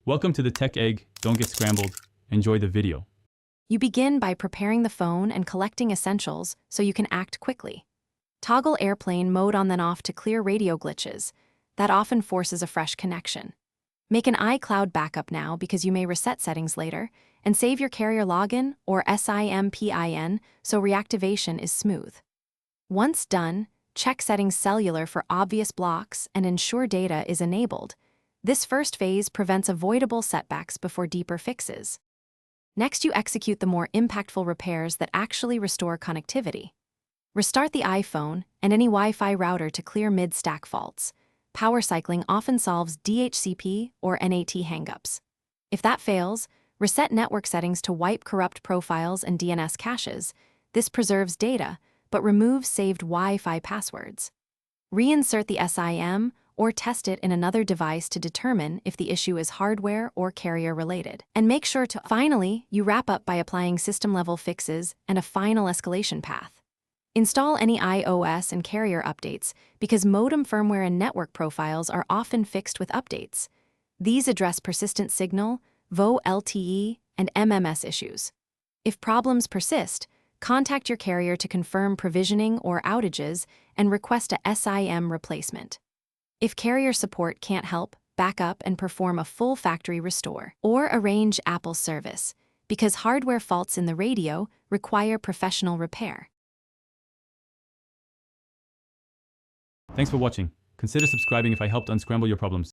Welcome to the Tech Egg. Don't get scrambled. Enjoy the video. You begin by preparing the phone and collecting essentials so you can act quickly. Toggle airplane mode on then off to clear radio glitches. That often forces a fresh connection. Make an iCloud backup now because you may reset settings later, and save your carrier login or SIM/PIN so reactivation is smooth. Once done, check settings Cellular for obvious blocks and ensure data is enabled. This first phase prevents avoidable setbacks before deeper fixes. Next, you execute the more impactful repairs that actually restore connectivity. Restart the iPhone and any Wi-Fi router to clear mid-stack faults. Power cycling often solves DHCP or NAT hangups. If that fails, reset network settings to wipe corrupt profiles and DNS caches. This preserves data, but removes saved Wi-Fi passwords. Reinsert the SIM or test it in another device to determine if the issue is hardware or carrier-related. And make sure to finally, you wrap up by applying system-level fixes and a final escalation path. Install any iOS and carrier updates because modem firmware and network profiles are often fixed with updates. These address persistent signal, VoLTE, LTE, and MMS issues. If problems persist, contact your carrier to confirm provisioning or outages and request a SIM replacement. If carrier support can't help, back up and perform a full factory restore, or arrange Apple service, because hardware faults in the radio require professional repair. Thanks for watching. Consider subscribing if I helped unscramble your problems.